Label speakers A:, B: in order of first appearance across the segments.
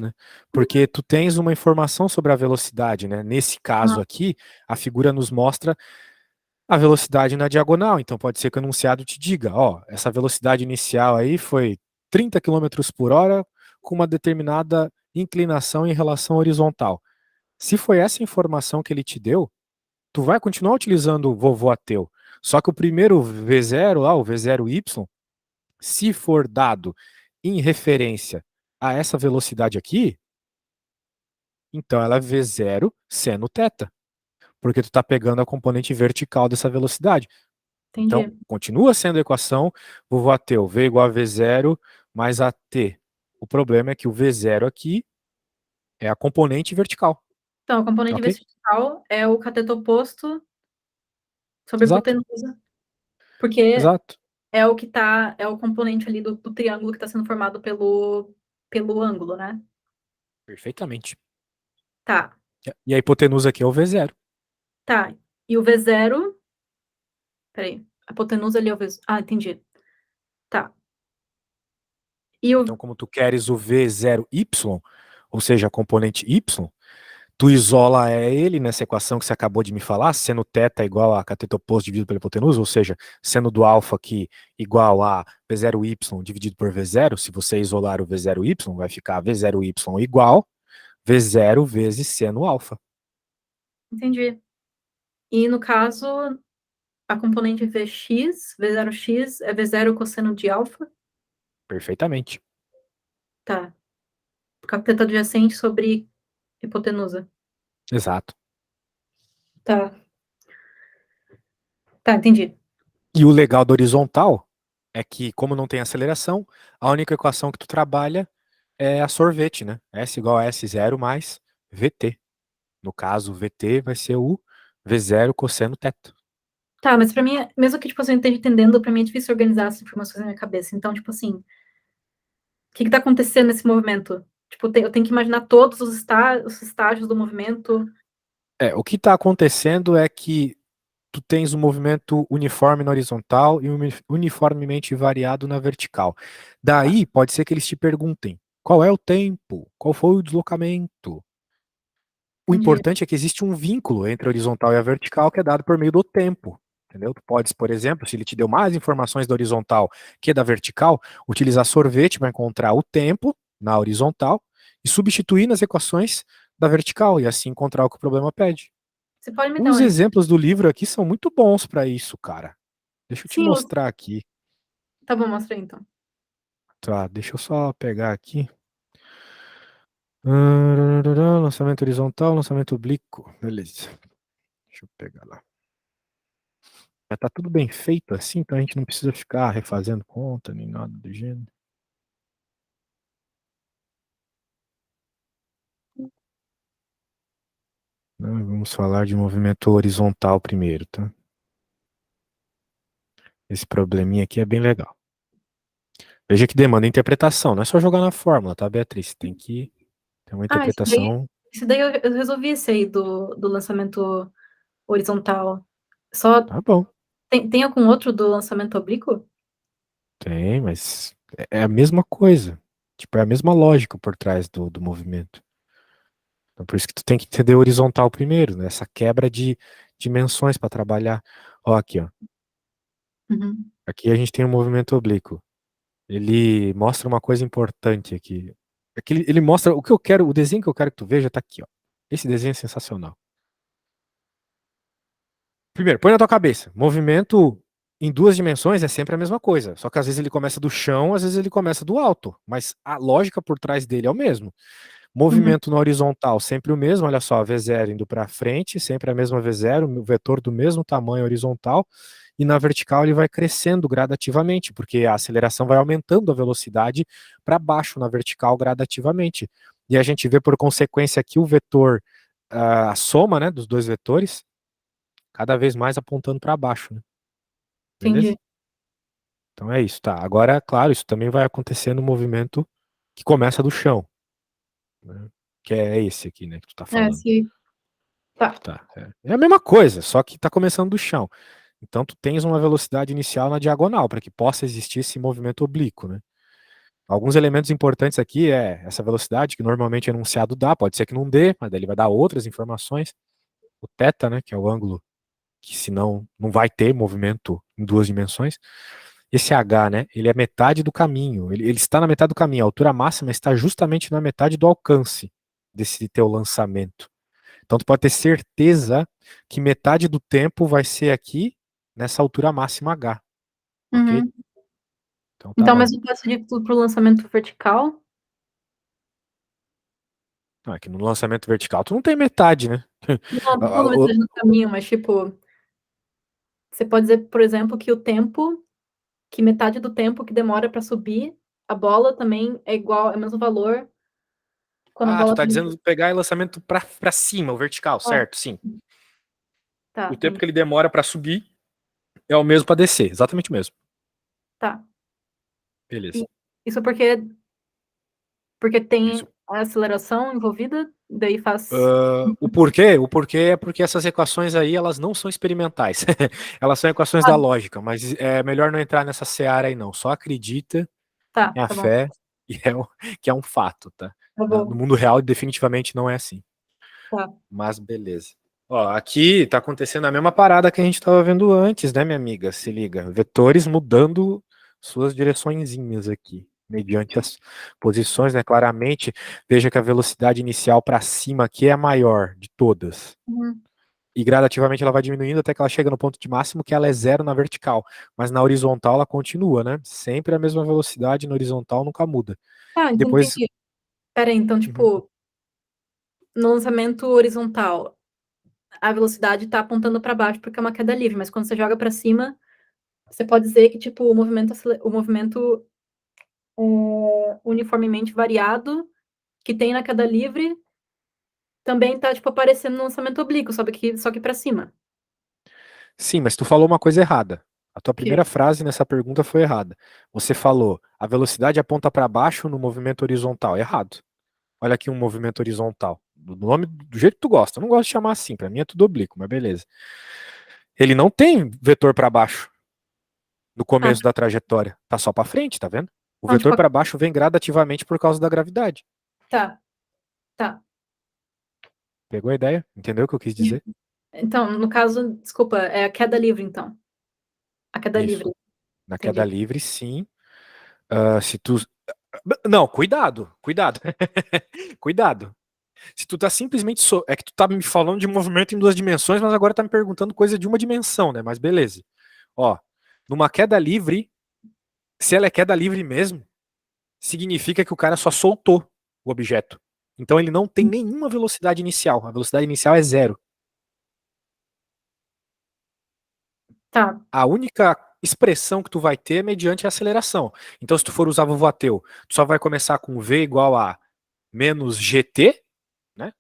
A: né? Porque tu tens uma informação sobre a velocidade, né? Nesse caso aqui, a figura nos mostra a velocidade na diagonal. Então pode ser que o enunciado te diga, ó, essa velocidade inicial aí foi 30 quilômetros por hora com uma determinada inclinação em relação horizontal. Se foi essa informação que ele te deu, tu vai continuar utilizando o vovô ateu. Só que o primeiro V0 lá, o V0Y, se for dado em referência a essa velocidade aqui, então ela é V0 seno θ, porque tu está pegando a componente vertical dessa velocidade. Então,
B: Entendi.
A: continua sendo a equação vovô ateu, V igual a V0 mais AT. O problema é que o V0 aqui é a componente vertical,
B: Então, a componente
A: ok?
B: vertical é o cateto oposto sobre a
A: Exato,
B: hipotenusa, porque
A: exato.
B: é o que tá, é o componente ali do triângulo que está sendo formado pelo ângulo, né?
A: Perfeitamente.
B: Tá,
A: E a hipotenusa aqui é o V0.
B: tá. E o V0, peraí, a hipotenusa ali é o V0. Ah, entendi. Tá. E o
A: Então, como tu queres o V0Y, ou seja, a componente Y, tu isola ele nessa equação que você acabou de me falar, seno θ igual a cateto oposto dividido pela hipotenusa, ou seja, seno do alfa aqui igual a V0Y dividido por V0, se você isolar o V0Y, vai ficar V0Y igual V0 vezes seno alfa.
B: entendi. E no caso, a componente Vx, V0x é V0 cosseno de alfa?
A: Perfeitamente.
B: Tá. Cateto adjacente sobre hipotenusa.
A: Exato.
B: Tá. Tá, entendi.
A: E o legal do horizontal é que, como não tem aceleração, a única equação que tu trabalha é a sorvete, né? S igual a S0 mais VT. No caso, VT vai ser o V0 cosseno θ.
B: Tá, mas pra mim, mesmo que, tipo, assim, eu esteja entendendo, pra mim é difícil organizar essas informações na minha cabeça. Então, tipo assim, o que que tá acontecendo nesse movimento? Tipo, eu tenho que imaginar todos os estágios do movimento.
A: O que está acontecendo é que tu tens um movimento uniforme na horizontal e uniformemente variado na vertical.
B: Tá.
A: Daí, pode ser que eles te perguntem, qual é o tempo? Qual foi o deslocamento? O
B: Entendi.
A: importante é que existe um vínculo entre a horizontal e a vertical que é dado por meio do tempo. Entendeu? Tu podes, por exemplo, se ele te deu mais informações da horizontal que da vertical, utilizar sorvete para encontrar o tempo na horizontal e substituir nas equações da vertical e assim encontrar o que o problema pede.
B: Você pode me dar um
A: Os
B: exemplo?
A: exemplos do livro aqui são muito bons para isso, cara. Deixa eu te
B: Sim,
A: mostrar aqui.
B: tá bom, mostra aí, então.
A: Tá, deixa eu só pegar aqui. Lançamento horizontal, lançamento oblíquo. Beleza. Deixa eu pegar lá. Já tá tudo bem feito assim, então a gente não precisa ficar refazendo conta nem nada do gênero. Vamos falar de movimento horizontal primeiro, tá? Esse probleminha aqui é bem legal. Veja que demanda interpretação, não é só jogar na fórmula, tá, Beatriz? Tem que ter uma
B: Ah,
A: interpretação.
B: esse daí eu resolvi esse aí do lançamento horizontal. Só
A: Tá bom.
B: tem algum outro do lançamento oblíquo?
A: Tem, mas é a mesma coisa. Tipo, é a mesma lógica por trás do movimento. Então, por isso que tu tem que entender o horizontal primeiro, né? Essa quebra de dimensões para trabalhar. Ó, aqui, ó.
B: Uhum.
A: Aqui a gente tem um movimento oblíquo. Ele mostra uma coisa importante aqui. Aqui ele mostra o que eu quero, o desenho que eu quero que tu veja tá aqui, ó. Esse desenho é sensacional. Primeiro, põe na tua cabeça. Movimento em duas dimensões é sempre a mesma coisa. Só que às vezes ele começa do chão, às vezes ele começa do alto. Mas a lógica por trás dele é o mesmo.
B: Uhum.
A: Movimento na horizontal, sempre o mesmo, olha só, V0 indo para frente, sempre a mesma V0, o vetor do mesmo tamanho horizontal, e na vertical ele vai crescendo gradativamente, porque a aceleração vai aumentando a velocidade para baixo na vertical gradativamente. E a gente vê por consequência aqui o vetor, a soma, né, dos dois vetores, cada vez mais apontando para baixo, né? Beleza?
B: Entendi.
A: Então é isso, tá? Agora, claro, isso também vai acontecer no movimento que começa do chão, né? Que é esse aqui, né, que tu tá falando.
B: Se tá.
A: Tá, é a mesma coisa, só que tá começando do chão. Então tu tens uma velocidade inicial na diagonal para que possa existir esse movimento oblíquo, né? Alguns elementos importantes aqui é essa velocidade, que normalmente o enunciado dá, pode ser que não dê, mas daí ele vai dar outras informações. O θ, né, que é o ângulo que senão não vai ter movimento em duas dimensões. Esse H, né, ele é metade do caminho, ele está na metade do caminho, a altura máxima está justamente na metade do alcance desse teu lançamento. Então tu pode ter certeza que metade do tempo vai ser aqui nessa altura máxima H, ok?
B: Uhum.
A: Então tá
B: Então,
A: bom.
B: mas eu passo de tudo pro lançamento vertical?
A: Não, é que no lançamento vertical tu não tem metade, né?
B: Não, não tô falando metade do caminho, mas tipo, você pode dizer, por exemplo, que o tempo, que metade do tempo que demora para subir a bola também é igual, é o mesmo valor quando a
A: Ah, tu
B: bola
A: tá
B: tá
A: dizendo pegar e lançamento pra cima, o vertical,
B: é,
A: certo? Sim.
B: tá,
A: O tempo
B: entendi.
A: que ele demora pra subir é o mesmo pra descer, exatamente o mesmo.
B: Tá.
A: Beleza.
B: E isso porque
A: Isso.
B: tem a aceleração envolvida, daí faz.
A: O porquê? O porquê é porque essas equações aí, elas não são experimentais. Elas são equações
B: Ah,
A: da lógica, mas é melhor não entrar nessa seara aí não. Só acredita,
B: tá,
A: tenha
B: tá bom.
A: fé, e que é um fato, tá?
B: Tá
A: No
B: bom.
A: mundo real, definitivamente não é assim.
B: Tá.
A: Mas beleza. Ó, aqui tá acontecendo a mesma parada que a gente tava vendo antes, né, minha amiga? Se liga. Vetores mudando suas direçõezinhas aqui, mediante as posições, né? Claramente, veja que a velocidade inicial para cima aqui é a maior de todas.
B: Uhum.
A: E gradativamente ela vai diminuindo até que ela chega no ponto de máximo, que ela é zero na vertical. Mas na horizontal ela continua, né? Sempre a mesma velocidade, na horizontal nunca muda.
B: Tá, então
A: Depois.
B: entendi. Pera aí, então,
A: Uhum.
B: tipo, no lançamento horizontal, a velocidade tá apontando para baixo porque é uma queda livre, mas quando você joga para cima, você pode dizer que, tipo, o movimento uniformemente variado que tem na queda livre também tá, tipo, aparecendo no lançamento oblíquo, só que para cima.
A: Sim, mas tu falou uma coisa errada. A tua
B: Que
A: primeira frase nessa pergunta foi errada. Você falou, a velocidade aponta para baixo no movimento horizontal. Errado. Olha aqui um movimento horizontal. Do nome do jeito que tu gosta. Eu não gosto de chamar assim, para mim é tudo oblíquo, mas beleza. Ele não tem vetor para baixo no
B: ah,
A: começo da trajetória. Tá só para frente, tá vendo? O
B: então, tipo,
A: vetor para baixo vem gradativamente por causa da gravidade.
B: tá, tá.
A: Pegou a ideia? Entendeu o que eu quis dizer?
B: Então, no caso, desculpa, é a queda livre, então. A queda
A: Isso.
B: livre,
A: Na queda
B: entendi.
A: livre, sim. Se tu. Não, cuidado, cuidado. Cuidado. Se tu tá simplesmente. É que tu tá me falando de movimento em duas dimensões, mas agora tá me perguntando coisa de uma dimensão, né? Mas beleza. Ó, numa queda livre, se ela é queda livre mesmo, significa que o cara só soltou o objeto. Então ele não tem nenhuma velocidade inicial. A velocidade inicial é zero.
B: Tá,
A: A única expressão que tu vai ter é mediante a aceleração. Então, se tu for usar Vovateu, tu só vai começar com V igual a menos GT, né?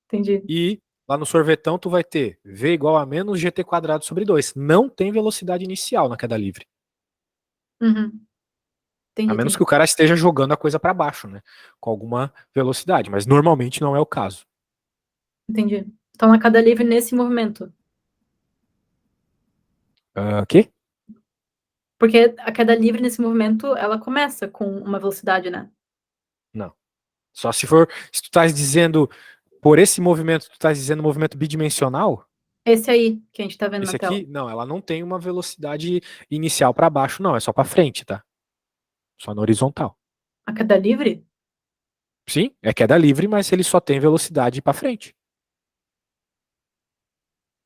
B: entendi.
A: E lá no sorvetão tu vai ter V igual a menos GT quadrado sobre 2. Não tem velocidade inicial na queda livre.
B: Uhum. Entendi,
A: A menos
B: entendi.
A: que o cara esteja jogando a coisa para baixo, né? Com alguma velocidade, mas normalmente não é o caso.
B: Entendi. Então, a queda livre nesse movimento.
A: Quê?
B: Porque a queda livre nesse movimento, ela começa com uma velocidade, né?
A: Não. Só se for. Se tu estás dizendo. Por esse movimento, tu estás dizendo movimento bidimensional?
B: Esse aí que a gente tá vendo na
A: Esse
B: tela.
A: aqui, não, ela não tem uma velocidade inicial para baixo, não. É só para frente, tá? Só na horizontal.
B: A queda livre?
A: Sim, é queda livre, mas ele só tem velocidade para frente.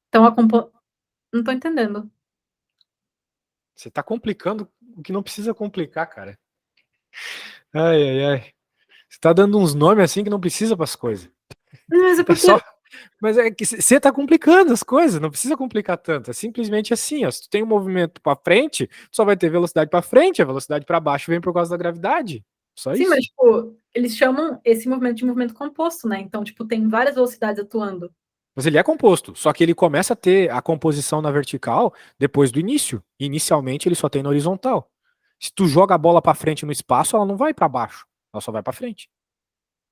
B: Então, não tô entendendo.
A: Você tá complicando o que não precisa complicar, cara. Ai, ai, ai. Você tá dando uns nomes assim que não precisa para as coisas.
B: Mas é
A: É
B: porque.
A: só. Mas é que você tá complicando as coisas, não precisa complicar tanto. É simplesmente assim, ó. Se tu tem um movimento para frente, tu só vai ter velocidade para frente, a velocidade para baixo vem por causa da gravidade. Só
B: Sim, mas,
A: isso.
B: tipo, eles chamam esse movimento de movimento composto, né? Então, tipo, tem várias velocidades atuando.
A: Mas ele é composto, só que ele começa a ter a composição na vertical depois do início. Inicialmente ele só tem na horizontal. Se tu joga a bola para frente no espaço, ela não vai para baixo, ela só vai para frente,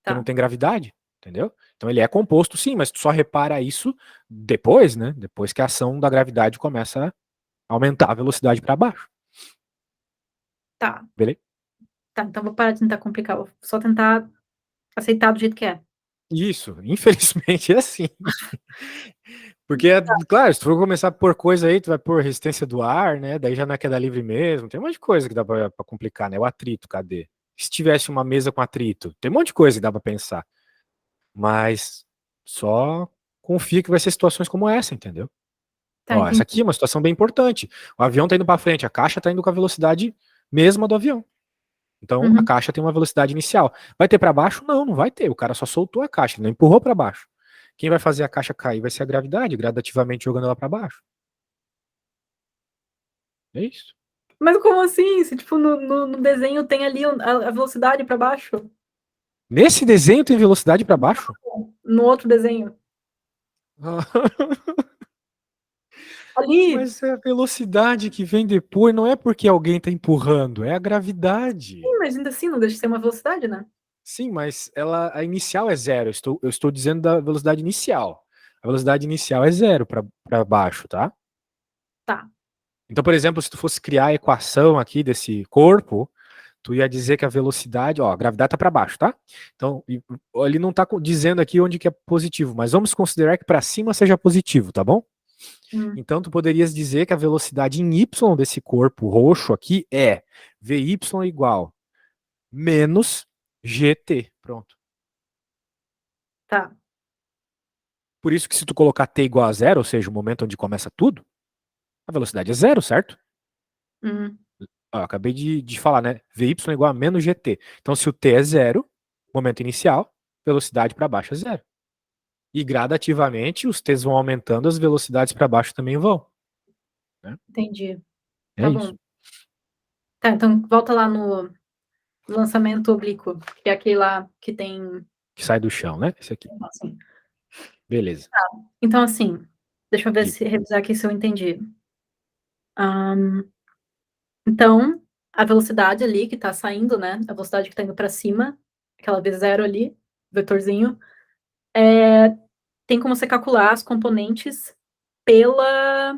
A: porque não
B: Tá,
A: tem gravidade, entendeu? Então ele é composto sim, mas tu só repara isso depois, né? Depois que a ação da gravidade começa a aumentar a velocidade para baixo.
B: tá,
A: Beleza?
B: Tá, então vou parar de tentar complicar, vou só tentar aceitar do jeito que é.
A: Isso, infelizmente é assim. Porque, claro, se tu for começar a pôr coisa aí, tu vai pôr resistência do ar, né? Daí já não é queda livre mesmo. Tem um monte de coisa que dá pra complicar, né? O atrito, cadê? Se tivesse uma mesa com atrito, tem um monte de coisa que dá pra pensar. Mas só confia que vai ser situações como essa, entendeu?
B: Tá,
A: Ó, essa
B: entendi.
A: aqui é uma situação bem importante. O avião tá indo pra frente, a caixa tá indo com a velocidade mesma do avião. Então, a
B: Uhum.
A: caixa tem uma velocidade inicial. Vai ter para baixo? Não, não vai ter. O cara só soltou a caixa, ele não empurrou para baixo. Quem vai fazer a caixa cair vai ser a gravidade, gradativamente jogando ela para baixo. É isso.
B: Mas como assim? Se, tipo, no desenho tem ali a velocidade pra baixo?
A: Nesse desenho tem velocidade para baixo?
B: No outro desenho. Ali!
A: Mas é a velocidade que vem depois, não é porque alguém tá empurrando, é a gravidade.
B: Sim, mas ainda assim não deixa de ser uma velocidade, né?
A: Sim, mas a inicial é zero. Eu estou dizendo da velocidade inicial. A velocidade inicial é zero para baixo, tá?
B: Tá.
A: Então, por exemplo, se tu fosse criar a equação aqui desse corpo, tu ia dizer que a velocidade, ó, a gravidade tá para baixo, tá? Então, ele não tá dizendo aqui onde que é positivo, mas vamos considerar que para cima seja positivo, tá bom?
B: Hum,
A: Então, tu poderias dizer que a velocidade em y desse corpo roxo aqui é vy igual menos gt. Pronto.
B: tá.
A: Por isso que se tu colocar t igual a zero, ou seja, o momento onde começa tudo, a velocidade é zero, certo?
B: Hum,
A: Ó, eu acabei de falar, né? Vy igual a menos gt. Então, se o t é zero, momento inicial, velocidade para baixo é zero. E gradativamente os t's vão aumentando, as velocidades para baixo também vão. Né?
B: entendi.
A: É
B: Tá
A: isso.
B: bom. Tá, então volta lá no lançamento oblíquo, que é aquele lá que tem.
A: Que sai do chão, né? Esse aqui.
B: Assim.
A: Beleza.
B: Então, assim, deixa eu ver
A: Diga.
B: se revisar aqui se eu entendi. Então, a velocidade ali que tá saindo, né? A velocidade que tá indo pra cima, aquela V0 ali, vetorzinho, tem como você calcular as componentes pela,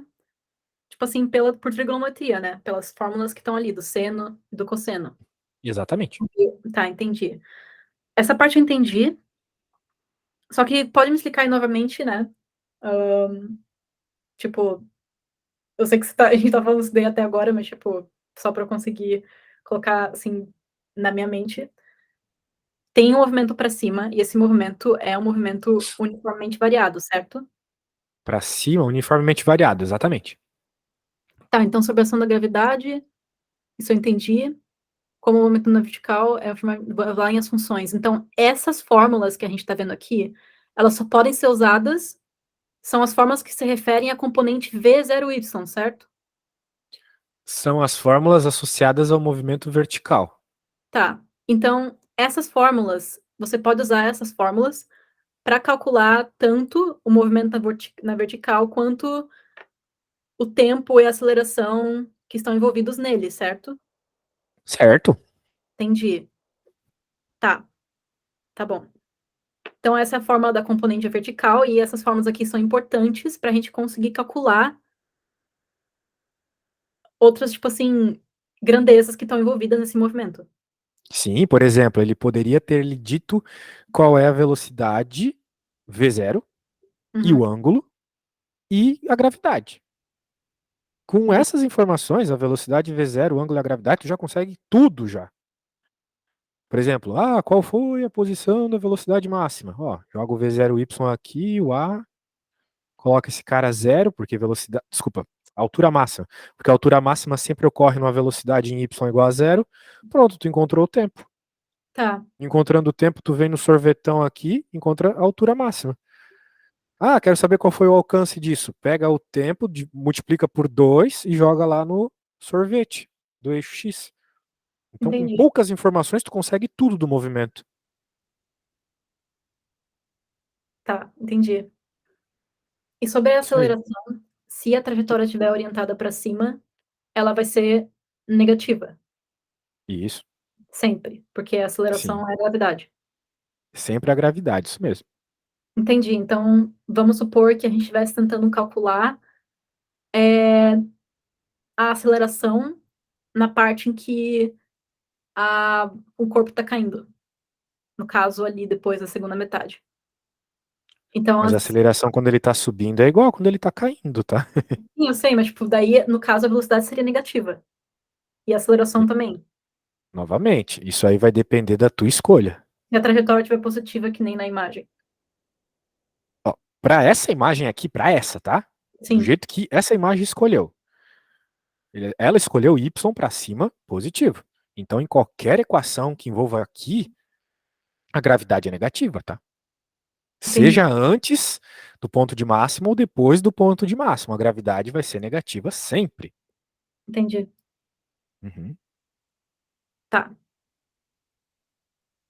B: tipo assim, por trigonometria, né? Pelas fórmulas que estão ali, do seno e do cosseno.
A: Exatamente.
B: Tá, entendi. Essa parte eu entendi. Só que pode me explicar aí novamente, né? Tipo, eu sei que a gente tá falando isso daí até agora, mas, tipo, só pra eu conseguir colocar, assim, na minha mente. Tem um movimento para cima, e esse movimento é um movimento uniformemente variado, certo?
A: Para cima, uniformemente variado, exatamente.
B: Tá, então sobre a ação da gravidade, isso eu entendi. Como o momento na vertical vai em as funções. Então, essas fórmulas que a gente está vendo aqui, elas só podem ser usadas, são as fórmulas que se referem à componente V0y, certo?
A: São as fórmulas associadas ao movimento vertical.
B: Tá. Então, essas fórmulas, você pode usar essas fórmulas para calcular tanto o movimento na vertical quanto o tempo e a aceleração que estão envolvidos nele, certo?
A: Certo?
B: Entendi. Tá, tá bom. Então, essa é a fórmula da componente vertical, e essas fórmulas aqui são importantes para a gente conseguir calcular outras, tipo assim, grandezas que estão envolvidas nesse movimento.
A: Sim, por exemplo, ele poderia ter lhe dito qual é a velocidade V0 e o
B: Uhum,
A: ângulo e a gravidade. Com
B: entendi.
A: essas informações, a velocidade V0, o ângulo e a gravidade, tu já consegue tudo já. Por exemplo, qual foi a posição da velocidade máxima? Ó, joga o V0y aqui, o A, coloca esse cara zero, porque velocidade. Desculpa, altura máxima. Porque a altura máxima sempre ocorre numa velocidade em y igual a zero. Pronto, tu encontrou o tempo.
B: Tá,
A: Encontrando o tempo, tu vem no sorvetão aqui, encontra a altura máxima. Quero saber qual foi o alcance disso. Pega o tempo, multiplica por 2 e joga lá no sorvete do eixo X. Então, com
B: entendi.
A: poucas informações, tu consegue tudo do movimento.
B: Tá, entendi. E sobre a
A: Isso aí.
B: aceleração, se a trajetória estiver orientada para cima, ela vai ser negativa,
A: Isso,
B: sempre, porque a
A: sim.
B: aceleração é a gravidade.
A: Sempre a gravidade, isso mesmo.
B: Entendi. Então, vamos supor que a gente estivesse tentando calcular a aceleração na parte em que o corpo tá caindo. No caso, ali, depois da segunda metade. Então,
A: Mas a aceleração quando ele tá subindo é igual quando ele tá caindo, tá?
B: sim, eu sei, mas, tipo, daí, no caso, a velocidade seria negativa. E a aceleração também.
A: Novamente, isso aí vai depender da tua escolha.
B: Se a trajetória estiver positiva, que nem na imagem.
A: Ó, para essa imagem aqui, para essa, tá? Do
B: Sim,
A: jeito que essa imagem escolheu. Ela escolheu y para cima, positivo. Então, em qualquer equação que envolva aqui, a gravidade é negativa, tá?
B: entendi,
A: Seja antes do ponto de máximo ou depois do ponto de máximo, a gravidade vai ser negativa sempre.
B: entendi.
A: Uhum.
B: Tá,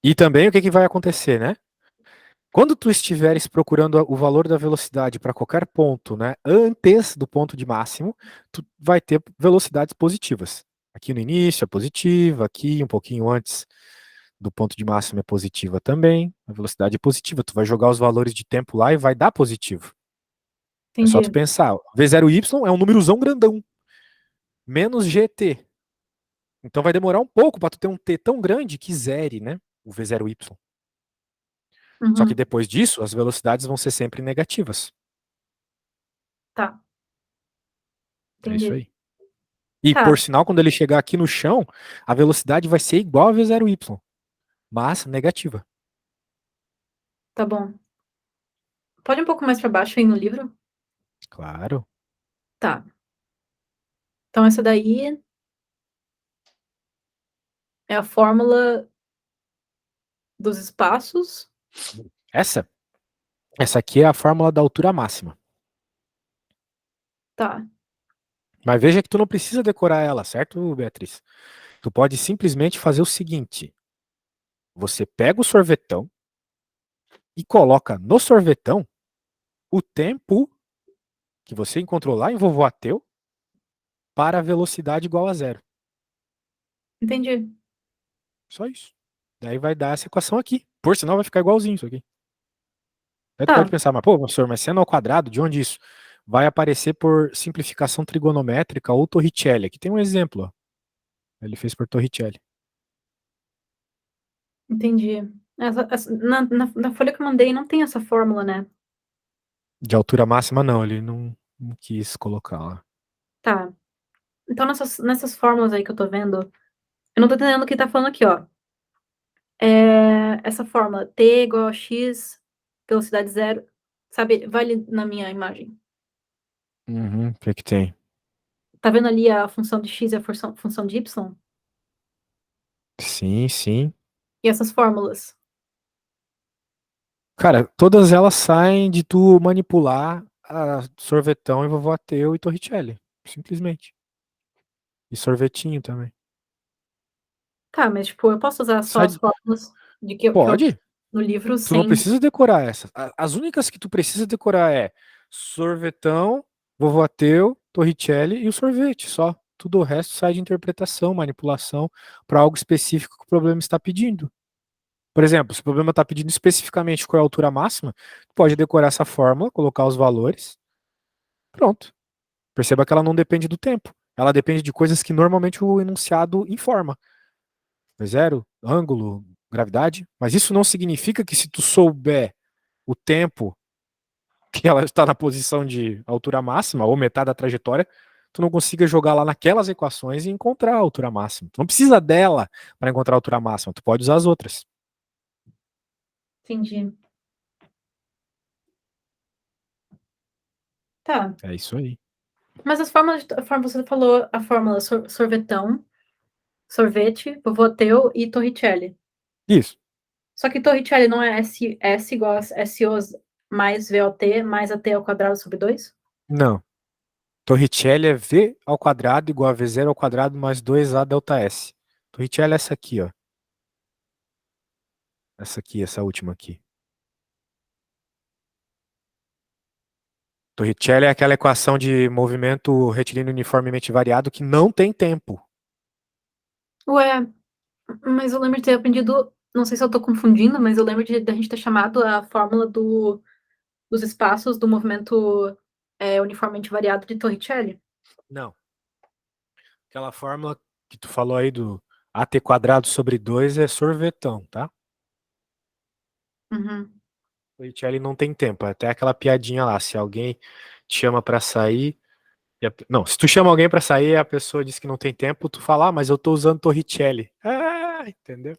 A: E também o que vai acontecer, né? Quando tu estiveres procurando o valor da velocidade para qualquer ponto, né, antes do ponto de máximo, tu vai ter velocidades positivas. Aqui no início é positiva, aqui um pouquinho antes do ponto de máximo é positiva também. A velocidade é positiva. Tu vai jogar os valores de tempo lá e vai dar positivo. É só tu
B: entendi.
A: pensar. V0y é um númerozão grandão, menos gt. Então vai demorar um pouco para tu ter um t tão grande que zere, né, o V0y. Só que
B: Uhum,
A: depois disso, as velocidades vão ser sempre negativas.
B: tá,
A: É isso
B: entendi.
A: aí. E por
B: Tá,
A: sinal, quando ele chegar aqui no chão, a velocidade vai ser igual a V0y, mas negativa.
B: tá bom. Pode ir um pouco mais pra baixo aí no livro?
A: Claro.
B: Tá. Então, essa daí é a fórmula dos espaços.
A: Essa, essa aqui é a fórmula da altura máxima.
B: Tá,
A: Mas veja que tu não precisa decorar ela, certo, Beatriz? Tu pode simplesmente fazer o seguinte: você pega o sorvetão e coloca no sorvetão o tempo que você encontrou lá em vovô Ateu para a velocidade igual a zero.
B: entendi.
A: Só isso. Daí vai dar essa equação aqui. Por sinal, vai ficar igualzinho isso aqui. Aí tu pode
B: Tá,
A: pensar, mas pô, professor, mas seno ao quadrado, de onde isso? Vai aparecer por simplificação trigonométrica ou Torricelli. Aqui tem um exemplo, ó. Ele fez por Torricelli.
B: entendi. Na folha que eu mandei não tem essa fórmula, né?
A: De altura máxima, não, ele não quis colocar lá.
B: Tá. Então, nessas fórmulas aí que eu tô vendo, eu não tô entendendo o que tá falando aqui, ó. Essa fórmula, t igual a x, velocidade zero, sabe, vai ali na minha imagem.
A: Uhum, o que que tem?
B: Tá vendo ali a função de x e a função de y?
A: Sim, sim.
B: E essas fórmulas?
A: Cara, todas elas saem de tu manipular a sorvetão e vovô Ateu e Torricelli. Simplesmente. E sorvetinho também.
B: Tá, mas, tipo, eu posso usar só
A: Sai
B: as
A: de...
B: fórmulas que eu
A: Pode.
B: no livro
A: Tu não
B: sem.
A: precisa decorar essas. As únicas que tu precisa decorar é sorvetão, vovô Ateu, Torricelli e o sorvete, só. Tudo o resto sai de interpretação, manipulação para algo específico que o problema está pedindo. Por exemplo, se o problema está pedindo especificamente qual é a altura máxima, tu pode decorar essa fórmula, colocar os valores, pronto. Perceba que ela não depende do tempo. Ela depende de coisas que normalmente o enunciado informa. Zero, ângulo, gravidade. Mas isso não significa que se tu souber o tempo que ela está na posição de altura máxima, ou metade da trajetória, tu não consiga jogar lá naquelas equações e encontrar a altura máxima. Tu não precisa dela para encontrar a altura máxima, tu pode usar as outras.
B: Entendi. Tá.
A: É isso aí.
B: Mas as fórmulas, você falou a fórmula sorvetão, sorvete, vovoteu e Torricelli.
A: Isso.
B: Só que Torricelli não é S igual a SO mais VOT mais AT ao quadrado sobre 2?
A: Não. Torricelli é V ao quadrado igual a V0 ao quadrado mais 2A delta S. Torricelli é essa aqui, ó. Essa aqui, essa última aqui. Torricelli é aquela equação de movimento retilíneo uniformemente variado que não tem tempo.
B: Ué, mas eu lembro de ter aprendido, não sei se eu tô confundindo, mas eu lembro da gente ter chamado a fórmula dos espaços do movimento uniformemente variado de Torricelli.
A: Não. Aquela fórmula que tu falou aí do AT² sobre 2 é sorvetão, tá?
B: Uhum.
A: O Richelli não tem tempo. Até aquela piadinha lá. Se alguém te chama pra sair. Não, se tu chama alguém pra sair e a pessoa diz que não tem tempo, tu fala, mas eu tô usando Torricelli. Ah, entendeu?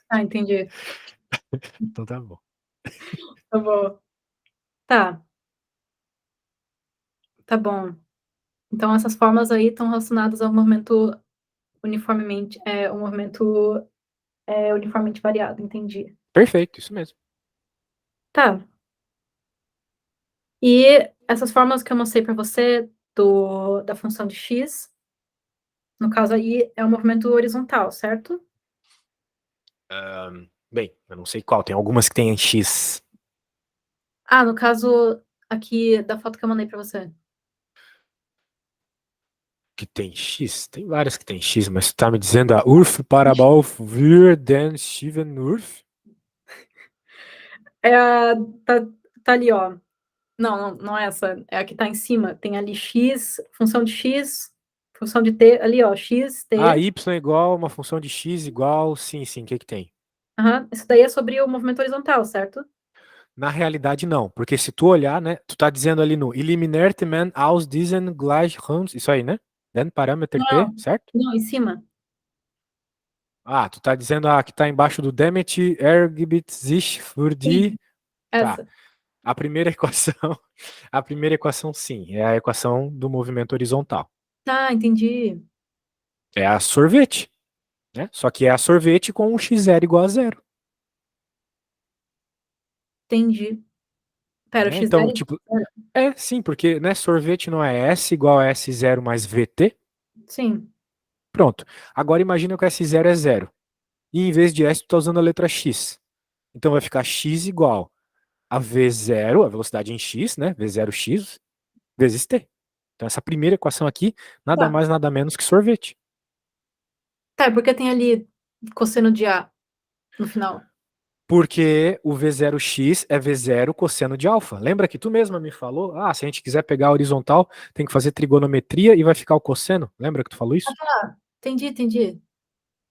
B: Ah, entendi.
A: Então tá bom.
B: Tá bom. Tá, tá bom. Então essas formas aí estão relacionadas ao movimento uniformemente, o movimento uniformemente variado, entendi.
A: Perfeito, isso mesmo.
B: Tá. E essas fórmulas que eu mostrei para você da função de x, no caso aí é o movimento horizontal, certo?
A: Bem, eu não sei qual. Tem algumas que tem X.
B: Ah, no caso aqui da foto que eu mandei para você.
A: Que tem X? Tem várias que tem X, mas tu tá me dizendo a Urf Parabauf wir den Steven Urf?
B: É a, tá, tá ali, ó. Não é essa. É a que tá em cima. Tem ali x, função de x, função de t, ali, ó, x,
A: Ah,
B: t.
A: Y igual, uma função de X igual. Sim, sim, o que que tem?
B: Aham. Isso daí é sobre o movimento horizontal, certo?
A: Na realidade, não, porque se tu olhar, né, tu tá dizendo ali no Eliminerte man aus diesen Gleichungen, isso aí, né? Den Parameter P,
B: Não,
A: certo?
B: não, em cima.
A: Ah, tu tá dizendo que tá embaixo do Demet ergibt sich für die.
B: Sim,
A: Tá.
B: essa.
A: A primeira equação, a primeira equação, sim, é a equação do movimento horizontal.
B: Tá, entendi.
A: É a sorvete, né? Só que é a sorvete com um x0 igual a zero,
B: Entendi. Pera,
A: né?
B: x
A: Então,
B: zero.
A: tipo, sim, porque, né, sorvete não é S igual a S0 mais VT.
B: Sim.
A: Pronto. Agora imagina que o S0 é zero. E em vez de S, tu tá usando a letra X. Então vai ficar X igual a V0, a velocidade em X, né? V0x, vezes T. Então essa primeira equação aqui, nada
B: Tá.
A: mais, nada menos que sorvete.
B: Tá, e por que tem ali cosseno de A no final?
A: Porque o V0x é V0 cosseno de alfa. Lembra que tu mesma me falou? Ah, se a gente quiser pegar a horizontal, tem que fazer trigonometria e vai ficar o cosseno. Lembra que tu falou isso?
B: Ah, entendi, entendi.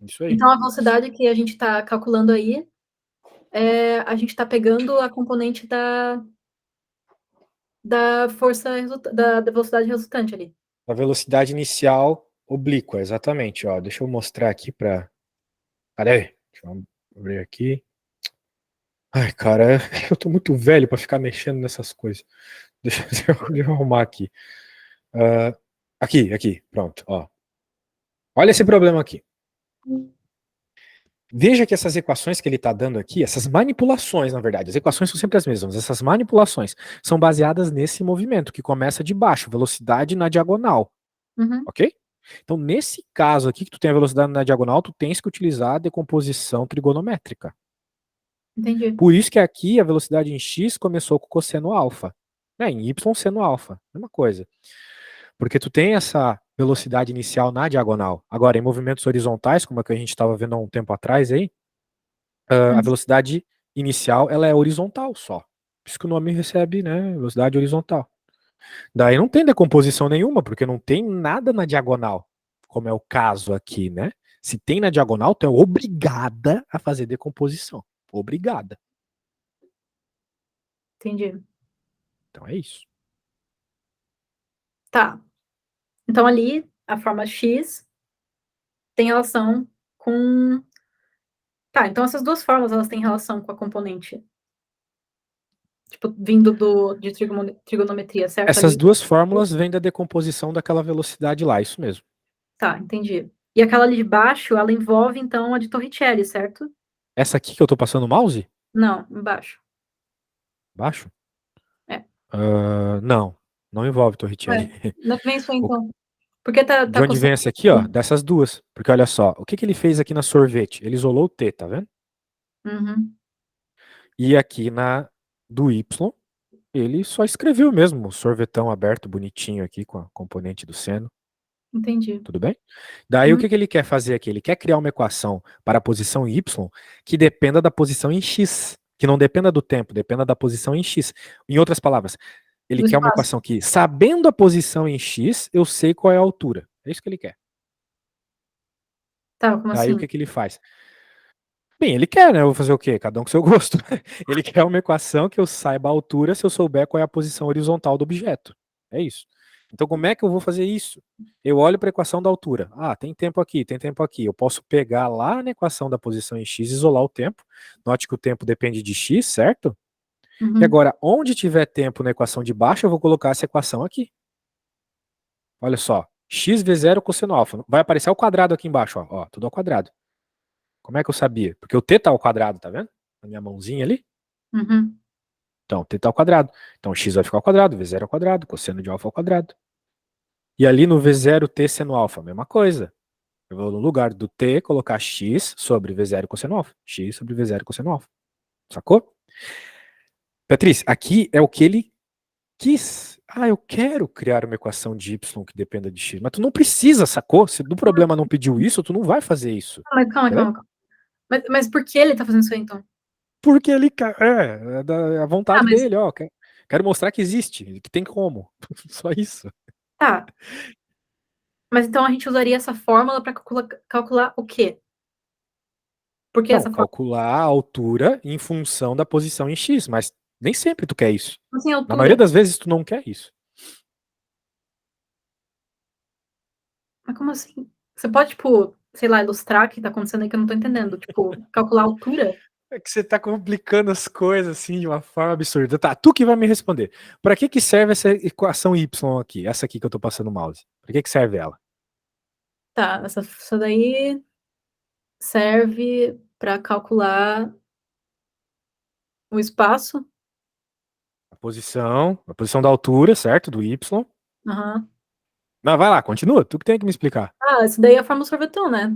A: Isso aí.
B: Então a velocidade que a gente tá calculando aí, a gente tá pegando a componente da força da velocidade resultante ali.
A: A velocidade inicial oblíqua, exatamente. Ó, deixa eu mostrar aqui para. Cadê? Deixa eu abrir aqui. Ai, cara, eu tô muito velho para ficar mexendo nessas coisas. Deixa eu arrumar aqui. Ah, aqui, pronto. Ó. Olha esse problema aqui. Veja que essas equações que ele está dando aqui, essas manipulações, na verdade, as equações são sempre as mesmas, essas manipulações são baseadas nesse movimento que começa de baixo, velocidade na diagonal,
B: Uhum,
A: ok? Então, nesse caso aqui, que tu tem a velocidade na diagonal, tu tens que utilizar a decomposição trigonométrica.
B: entendi.
A: Por isso que aqui a velocidade em x começou com cosseno alfa, né? Em y seno alfa, mesma coisa. Porque tu tem essa velocidade inicial na diagonal. Agora, em movimentos horizontais, como é que a gente estava vendo há um tempo atrás aí, a
B: Hum,
A: velocidade inicial ela é horizontal só. Por isso que o nome recebe, né, velocidade horizontal. Daí não tem decomposição nenhuma, porque não tem nada na diagonal, como é o caso aqui, né? Se tem na diagonal, tu é obrigada a fazer decomposição. Obrigada.
B: entendi.
A: Então é isso.
B: Tá. Então ali, a forma x tem relação com. Tá, então essas duas formas elas têm relação com a componente. Tipo, vindo de trigonometria, certo?
A: Essas
B: Ali.
A: duas fórmulas vêm da decomposição daquela velocidade lá, isso mesmo.
B: Tá, entendi. E aquela ali de baixo, ela envolve, então, a de Torricelli, certo?
A: Essa aqui que eu tô passando o mouse?
B: Não, embaixo.
A: Baixo?
B: É.
A: Não, não envolve Torricelli.
B: Não vem isso aí,
A: O-
B: então. Porque
A: De
B: tá
A: onde vem
B: cosseno.
A: essa aqui, ó? Dessas duas. Porque olha só, o que que ele fez aqui na sorvete? Ele isolou o T, tá vendo?
B: Uhum,
A: E aqui na do Y, ele só escreveu mesmo, o sorvetão aberto, bonitinho aqui, com a componente do seno.
B: entendi.
A: Tudo bem? Daí o
B: Uhum.
A: que que ele quer fazer aqui? Ele quer criar uma equação para a posição Y que dependa da posição em X. Que não dependa do tempo, dependa da posição em X. Em outras palavras, ele
B: Do
A: quer uma
B: espaço.
A: equação que, sabendo a posição em X, eu sei qual é a altura. É isso que ele quer.
B: Tá, como
A: Aí o
B: assim?
A: que ele faz? Bem, ele quer, né? Eu vou fazer o quê? Cada um com seu gosto. Ele quer uma equação que eu saiba a altura se eu souber qual é a posição horizontal do objeto. É isso. Então, como é que eu vou fazer isso? Eu olho para a equação da altura. Ah, tem tempo aqui, tem tempo aqui. Eu posso pegar lá na equação da posição em x e isolar o tempo. Note que o tempo depende de x, certo? E
B: Uhum,
A: agora, onde tiver tempo na equação de baixo, eu vou colocar essa equação aqui. Olha só. X v zero cosseno alfa. Vai aparecer ao quadrado aqui embaixo, ó. Ó, tudo ao quadrado. Como é que eu sabia? Porque o t tá ao quadrado, tá vendo? Na minha mãozinha ali.
B: uhum.
A: Então, θ ao quadrado. Então, x vai ficar ao quadrado, v0 ao quadrado, cosseno de alfa ao quadrado. E ali no v0 t seno alfa, a mesma coisa. Eu vou no lugar do t colocar x sobre v0 cosseno alfa. X sobre v0 cosseno alfa. Sacou? Beatriz, aqui é o que ele quis. Ah, eu quero criar uma equação de y que dependa de x. Mas tu não precisa, sacou? Se do problema não pediu isso, tu não vai fazer isso.
B: Mas calma,
A: Entendeu?
B: calma, calma. Mas por que ele tá fazendo isso aí, então?
A: Porque ele é a
B: Ah,
A: vontade
B: mas
A: dele, ó. Quero mostrar que existe, que tem como. Só isso.
B: tá. Mas então a gente usaria essa fórmula para calcular o quê? Por que
A: Não,
B: essa fórmula?
A: calcular a altura em função da posição em X, mas nem sempre tu quer isso.
B: Não tem
A: Na maioria
B: altura.
A: das vezes tu não quer isso.
B: Mas como assim? Você pode, tipo, sei lá, ilustrar o que tá acontecendo aí que eu não tô entendendo. Tipo, calcular a altura?
A: É que você tá complicando as coisas assim de uma forma absurda. Tá, tu que vai me responder. Pra que serve essa equação Y aqui? Essa aqui que eu tô passando o mouse. Pra que serve ela?
B: Tá, essa daí serve para calcular o espaço.
A: A posição da altura, certo? Do Y.
B: Aham.
A: Mas vai lá, continua. Tu que tem que me explicar.
B: Ah, isso daí é a fórmula do sorvetão, né?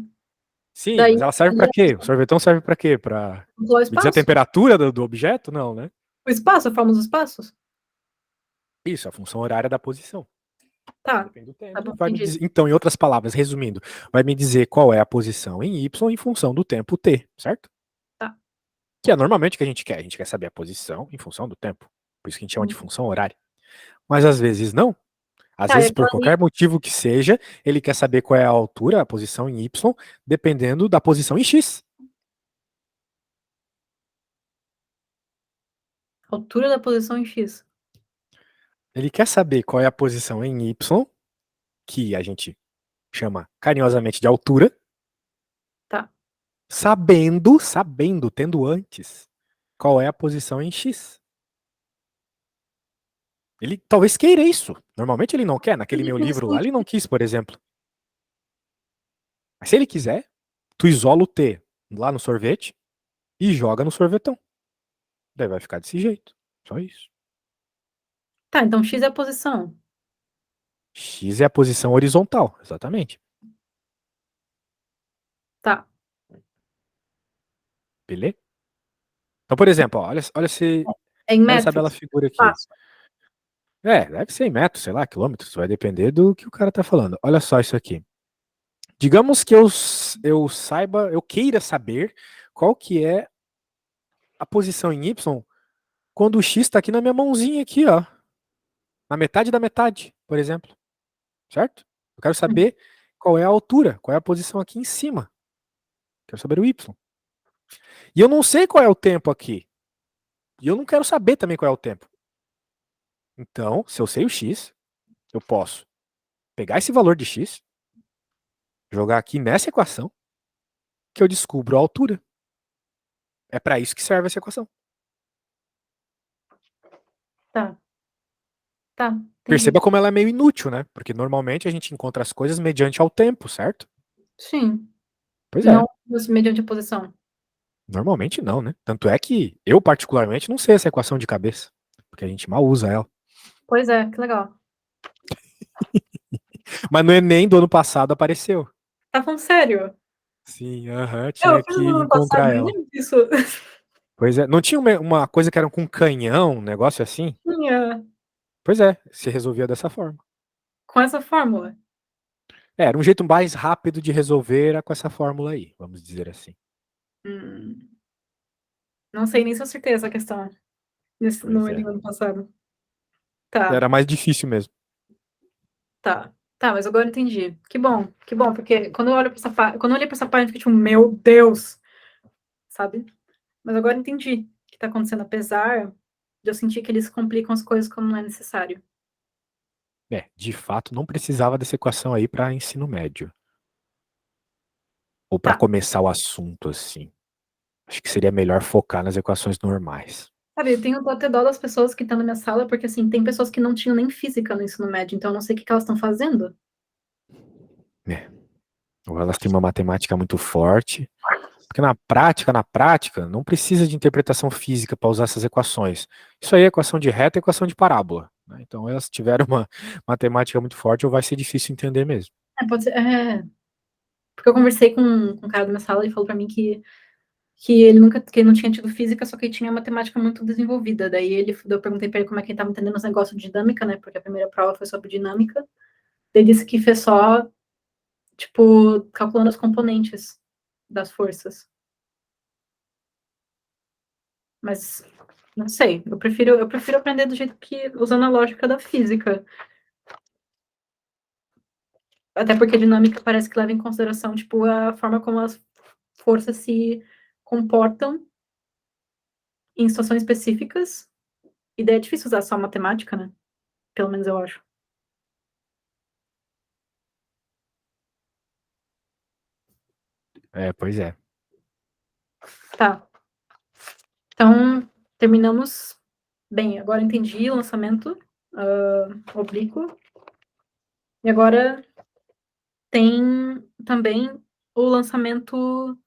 A: Sim,
B: Daí
A: mas ela serve pra quê? O sorvetão serve pra quê? Pra
B: calcular o
A: me dizer a
B: espaço.
A: temperatura do objeto? Não, né?
B: O espaço, a fórmula dos espaços?
A: Isso, a função horária da posição.
B: Tá,
A: Depende do
B: tá bom,
A: tempo, vai me
B: entendi.
A: dizer. Então, em outras palavras, resumindo, vai me dizer qual é a posição em y em função do tempo t, certo?
B: Tá.
A: Que é normalmente o que a gente quer. A gente quer saber a posição em função do tempo. Por isso que a gente chama de
B: Hum.
A: função horária. Mas às vezes não. Às
B: Tá, e
A: vezes, por
B: aquela ali,
A: qualquer motivo que seja, ele quer saber qual é a altura, a posição em y, dependendo da posição em x.
B: altura da posição em X.
A: Ele quer saber qual é a posição em y, que a gente chama carinhosamente de altura,
B: Tá.
A: sabendo, tendo antes qual é a posição em x. Ele talvez queira isso. Normalmente ele não quer. Naquele
B: Que
A: meu livro
B: posição
A: lá,
B: em
A: ele não
B: X?
A: quis, por exemplo. Mas se ele quiser, tu isola o T lá no sorvete e joga no sorvetão. Daí vai ficar desse jeito. Só isso.
B: Tá, então X é a posição.
A: X é a posição horizontal, exatamente.
B: Tá.
A: Beleza? Então, por exemplo, ó,
B: É em
A: olha essa bela
B: metros.
A: figura aqui.
B: Espaço.
A: Deve ser em metros, sei lá, quilômetros. Vai depender do que o cara tá falando. Olha só isso aqui. Digamos que eu saiba, eu queira saber qual que é a posição em Y quando o X está aqui na minha mãozinha aqui, ó. Na metade da metade, por exemplo. Certo? Eu quero
B: Uhum.
A: saber qual é a altura, qual é a posição aqui em cima. Quero saber o Y. E eu não sei qual é o tempo aqui. E eu não quero saber também qual é o tempo. Então, se eu sei o X, eu posso pegar esse valor de X, jogar aqui nessa equação, que eu descubro a altura. É para isso que serve essa equação.
B: Tá, tá, entendi.
A: Perceba como ela é meio inútil, né? Porque normalmente a gente encontra as coisas mediante ao tempo, certo?
B: Sim.
A: Pois é.
B: Não mediante a posição.
A: Normalmente não, né? Tanto é que eu, particularmente, não sei essa equação de cabeça. Porque a gente mal usa ela.
B: Pois é, que legal.
A: Mas no Enem do ano passado apareceu.
B: Tá falando sério?
A: Sim, aham,
B: Eu
A: tinha
B: fiz
A: que
B: no ano passado,
A: encontrar
B: nem
A: ela.
B: lembro disso.
A: Pois é, não tinha uma coisa que era com canhão, um negócio assim?
B: Tinha.
A: Pois é, se resolvia dessa forma.
B: Com essa fórmula.
A: Era um jeito mais rápido de resolver era com essa fórmula aí, vamos dizer assim.
B: Hum, não sei nem se eu acertei essa questão no
A: Pois
B: Enem
A: é.
B: do ano passado. Tá,
A: Era mais difícil mesmo.
B: tá. Tá, mas agora eu entendi. Que bom, porque quando eu olho pra essa página, quando eu olhei pra essa página, eu fiquei tipo, meu Deus, sabe? Mas agora eu entendi o que tá acontecendo, apesar de eu sentir que eles complicam as coisas quando não é necessário.
A: De fato, não precisava dessa equação aí para ensino médio. Ou para
B: Tá.
A: começar o assunto, assim. Acho que seria melhor focar nas equações normais.
B: Sabe, eu tenho até dó das pessoas que estão na minha sala, porque assim, tem pessoas que não tinham nem física no ensino médio, então eu não sei o que elas estão fazendo.
A: É. Ou elas têm uma matemática muito forte. Porque na prática, não precisa de interpretação física para usar essas equações. Isso aí é equação de reta e equação de parábola, né? Então, elas tiveram uma matemática muito forte ou vai ser difícil entender mesmo.
B: Pode ser. Porque eu conversei com um cara da minha sala e falou pra mim que ele nunca, que ele não tinha tido física, só que ele tinha matemática muito desenvolvida. Daí eu perguntei pra ele como é que ele tava entendendo os negócios de dinâmica, né? Porque a primeira prova foi sobre dinâmica. Ele disse que fez só, tipo, calculando as componentes das forças. Mas não sei, eu prefiro aprender do jeito que, usando a lógica da física. Até porque a dinâmica parece que leva em consideração, tipo, a forma como as forças se comportam em situações específicas. E daí é difícil usar só matemática, né? Pelo menos eu acho.
A: Pois é.
B: Tá. Então, terminamos bem. Agora entendi o lançamento oblíquo. E agora tem também o lançamento.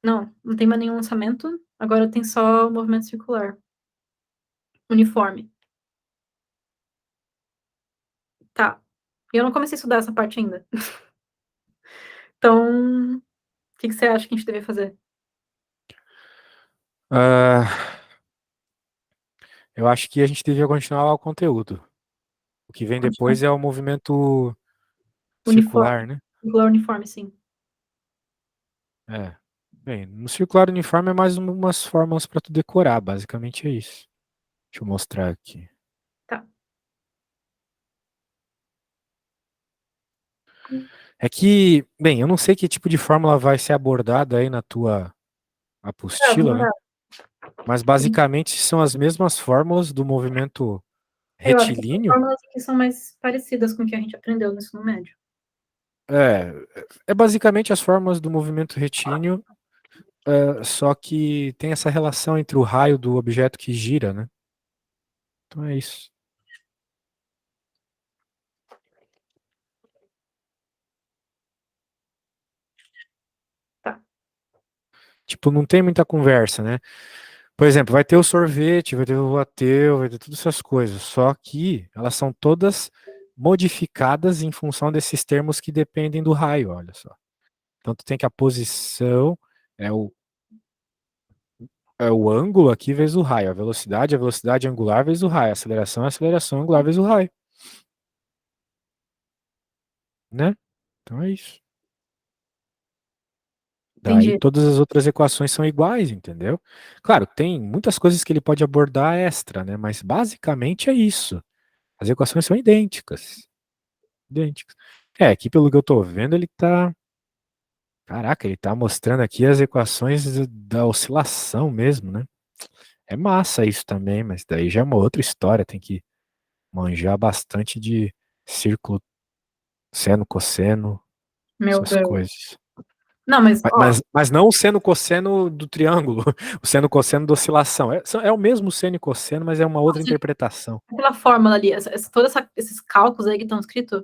B: Não, não tem mais nenhum lançamento. Agora tem só o movimento circular. Uniforme. Tá. Eu não comecei a estudar essa parte ainda. Então, o que você acha que a gente deveria fazer?
A: Ah, eu acho que a gente devia continuar o conteúdo. O que vem
B: Continua.
A: depois é o movimento
B: Uniforme.
A: circular, né?
B: Circular uniforme, sim.
A: É. Bem, no circular uniforme é mais umas fórmulas para tu decorar, basicamente é isso. Deixa eu mostrar aqui.
B: Tá.
A: É que, bem, eu não sei que tipo de fórmula vai ser abordada aí na tua
B: Vou
A: apostila, né?
B: mandar.
A: Mas basicamente são as mesmas fórmulas do movimento
B: Eu acho que essas
A: retilíneo.
B: fórmulas aqui são mais parecidas com o que a gente aprendeu no ensino médio.
A: É, é basicamente as fórmulas do movimento retilíneo, só que tem essa relação entre o raio do objeto que gira, né? Então é isso.
B: Tá.
A: Tipo, não tem muita conversa, né? Por exemplo, vai ter o sorvete, vai ter o ateu, vai ter todas essas coisas. Só que elas são todas modificadas em função desses termos que dependem do raio, olha só. Então tu tem que a posição é o, é o ângulo aqui vezes o raio, a velocidade angular vezes o raio, a aceleração angular vezes o raio, né? Então é isso. Daí
B: Entendi.
A: todas as outras equações são iguais, entendeu? Claro, tem muitas coisas que ele pode abordar extra, né? Mas basicamente é isso. As equações são idênticas. Idênticas. Aqui pelo que eu tô vendo, ele tá. Caraca, ele tá mostrando aqui as equações da oscilação mesmo, né? É massa isso também, mas daí já é uma outra história. Tem que manjar bastante de círculo, seno, cosseno,
B: Meu
A: essas
B: Deus.
A: coisas.
B: Não, mas,
A: Mas,
B: ó,
A: mas não o seno cosseno do triângulo, o seno cosseno da oscilação. É o mesmo seno e cosseno, mas é uma outra interpretação.
B: aquela fórmula ali, todos esses cálculos aí que estão escritos,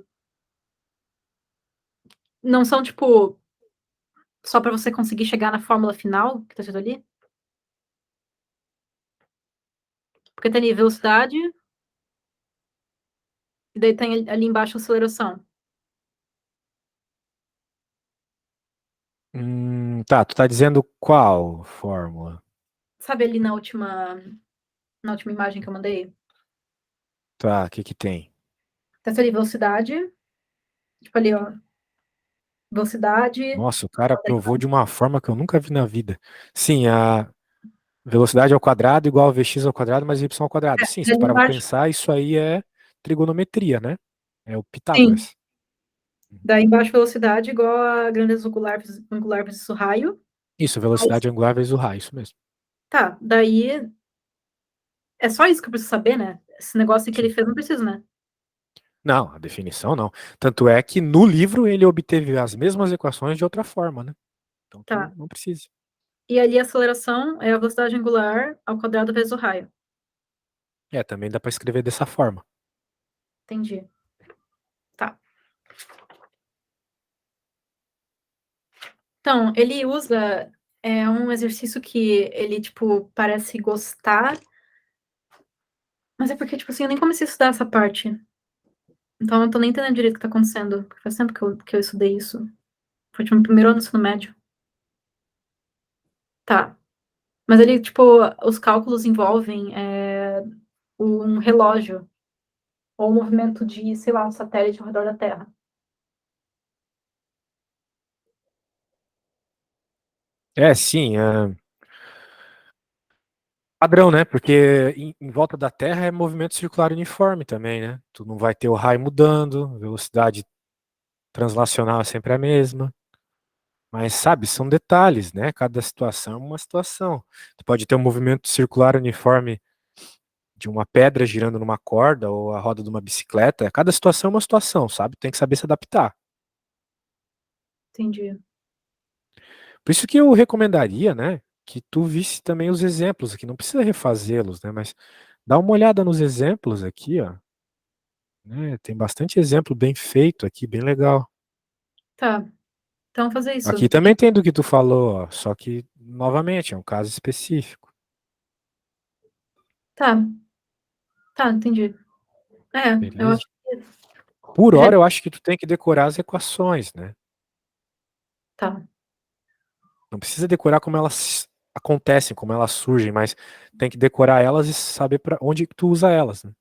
B: não são, tipo, só para você conseguir chegar na fórmula final que tá escrito ali? Porque tem ali velocidade, e daí tem ali embaixo aceleração.
A: Tá, tu tá dizendo qual fórmula?
B: Sabe ali na última imagem que eu mandei?
A: Tá, o que que tem?
B: Tá ali velocidade, tipo ali, ó, velocidade,
A: Nossa, o cara provou de uma forma que eu nunca vi na vida. Sim, a velocidade ao quadrado igual a vx ao quadrado mais y ao quadrado. Sim, se tu
B: ali
A: parar pra
B: embaixo,
A: pensar, isso aí é trigonometria, né? É o
B: Sim.
A: Pitágoras.
B: Daí baixa velocidade igual a grandeza angular vezes o raio.
A: Isso,
B: Mas,
A: velocidade angular vezes o raio, isso mesmo.
B: tá, daí é só isso que eu preciso saber, né? Esse negócio que ele
A: Sim.
B: fez, não preciso, né?
A: Não, a definição não. Tanto é que no livro ele obteve as mesmas equações de outra forma, né? Então tu
B: Tá.
A: não precisa.
B: E ali a aceleração é a velocidade angular ao quadrado vezes o raio.
A: É, também dá para escrever dessa forma.
B: Entendi. Tá. Então, ele usa um exercício que ele, tipo, parece gostar, mas é porque, tipo assim, eu nem comecei a estudar essa parte. Então, eu não tô nem entendendo direito o que tá acontecendo. Porque faz tempo que eu estudei isso. Foi, tipo, no primeiro ano do ensino médio. Tá. Mas ele, tipo, os cálculos envolvem um relógio ou o movimento de, sei lá, um satélite ao redor da Terra.
A: É, sim, é padrão, né? Porque em volta da Terra é movimento circular uniforme também, né? Tu não vai ter o raio mudando, velocidade translacional é sempre a mesma. Mas, sabe, são detalhes, né? Cada situação é uma situação. Tu pode ter um movimento circular uniforme de uma pedra girando numa corda ou a roda de uma bicicleta. Cada situação é uma situação, sabe? Tem que saber se adaptar.
B: Entendi.
A: Por isso que eu recomendaria, né, que tu visse também os exemplos aqui. Não precisa refazê-los, né? Mas dá uma olhada nos exemplos aqui, ó. Né? Tem bastante exemplo bem feito aqui, bem legal.
B: Tá. Então, vou fazer isso.
A: Aqui também tem do que tu falou, ó, só que, novamente, é um caso específico.
B: Tá. Tá, entendi. Eu
A: Beleza?
B: acho que.
A: Por
B: Já...
A: hora, eu acho que tu tem que decorar as equações, né?
B: Tá.
A: Não precisa decorar como elas acontecem, como elas surgem, mas tem que decorar elas e saber para onde que tu usa elas, né?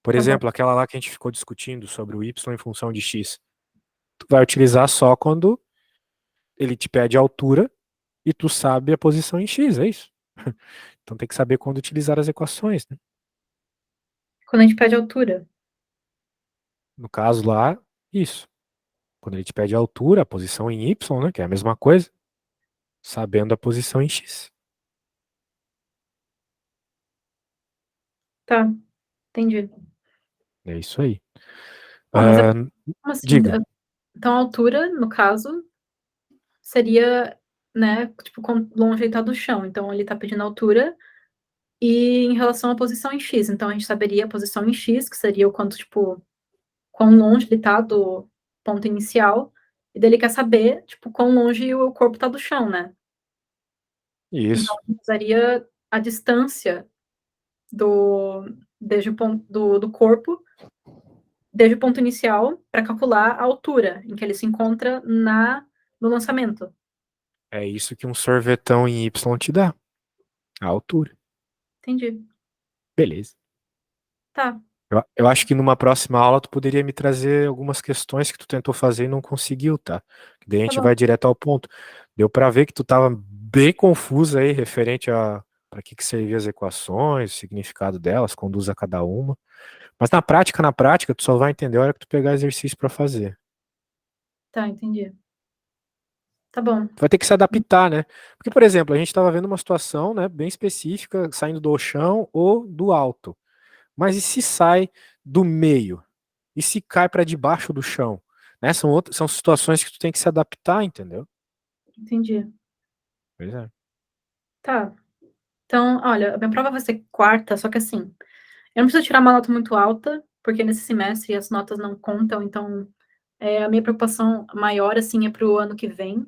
A: Por
B: Tá bom.
A: exemplo, aquela lá que a gente ficou discutindo sobre o y em função de x. Tu vai utilizar só quando ele te pede a altura e tu sabe a posição em x, é isso. Então tem que saber quando utilizar as equações, né?
B: Quando a gente pede altura.
A: No caso lá, isso. Quando ele te pede a altura, a posição em y, né, que é a mesma coisa, sabendo a posição em x.
B: Tá. Entendi.
A: É isso aí.
B: Bom, mas é
A: Ah,
B: como assim?
A: diga.
B: Então, a altura, no caso, seria, né, tipo, longe ele tá do chão. Então, ele tá pedindo altura e em relação à posição em X. Então, a gente saberia a posição em X, que seria o quanto, tipo, quão longe ele tá do ponto inicial. E daí ele quer saber, tipo, quão longe o corpo tá do chão, né? Então,
A: Isso.
B: a gente usaria a distância desde o ponto do corpo, desde o ponto inicial, para calcular a altura em que ele se encontra no lançamento.
A: É isso que um sorvetão em y te dá. A altura.
B: Entendi.
A: Beleza.
B: Tá,
A: Eu acho que numa próxima aula tu poderia me trazer algumas questões que tu tentou fazer e não conseguiu, tá? Que daí a
B: tá
A: gente
B: bom.
A: vai direto ao ponto. Deu pra ver que tu tava bem confusa aí referente a para que serviam as equações, o significado delas, conduz a cada uma. Mas na prática, tu só vai entender a hora que tu pegar exercício pra fazer.
B: Tá, entendi. Tá bom.
A: Tu vai ter que se adaptar, né? Porque, por exemplo, a gente estava vendo uma situação, né, bem específica, saindo do chão ou do alto. Mas e se sai do meio? E se cai para debaixo do chão? Né? São situações que tu tem que se adaptar, entendeu?
B: Entendi.
A: Pois é.
B: Tá. Então, olha, a minha prova vai ser quarta, só que assim, eu não preciso tirar uma nota muito alta, porque nesse semestre as notas não contam, então a minha preocupação maior, assim, é para o ano que vem,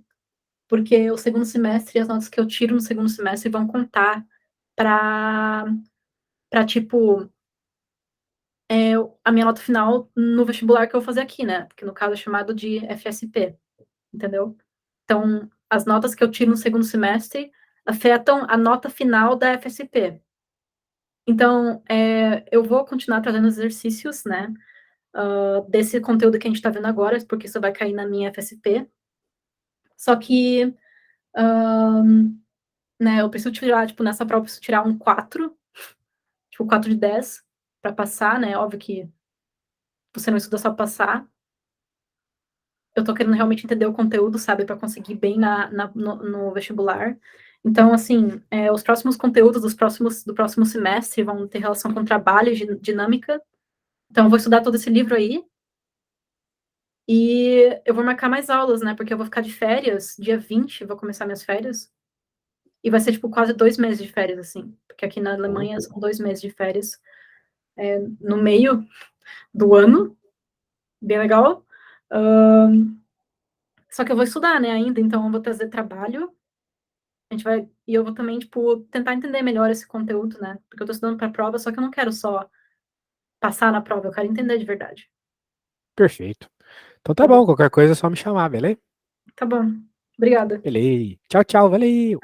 B: porque o segundo semestre, as notas que eu tiro no segundo semestre vão contar para, tipo, a minha nota final no vestibular que eu vou fazer aqui, né? Que no caso é chamado de FSP, entendeu? Então, as notas que eu tiro no segundo semestre afetam a nota final da FSP. Então, eu vou continuar trazendo exercícios, né, desse conteúdo que a gente está vendo agora, porque isso vai cair na minha FSP. Só que, né, eu preciso tirar, tipo, nessa prova, eu preciso tirar um 4, tipo, 4 de 10 para passar, né? Óbvio que você não estuda só pra passar. Eu tô querendo realmente entender o conteúdo, sabe, pra conseguir bem no vestibular. Então, assim, os próximos conteúdos do próximo semestre vão ter relação com trabalho e dinâmica. Então, eu vou estudar todo esse livro aí. E eu vou marcar mais aulas, né? Porque eu vou ficar de férias, dia 20, vou começar minhas férias. E vai ser, tipo, quase 2 meses de férias, assim. Porque aqui na Alemanha são 2 meses de férias no meio do ano. Bem legal. Só que eu vou estudar, né, ainda, então eu vou trazer trabalho. E eu vou também, tipo, tentar entender melhor esse conteúdo, né? Porque eu tô estudando pra prova, só que eu não quero só passar na prova, eu quero entender de verdade.
A: Perfeito. Então tá
B: Tá bom,
A: bom, qualquer coisa é só me chamar, beleza?
B: tá bom. Obrigada.
A: Beleza. Tchau, tchau, valeu!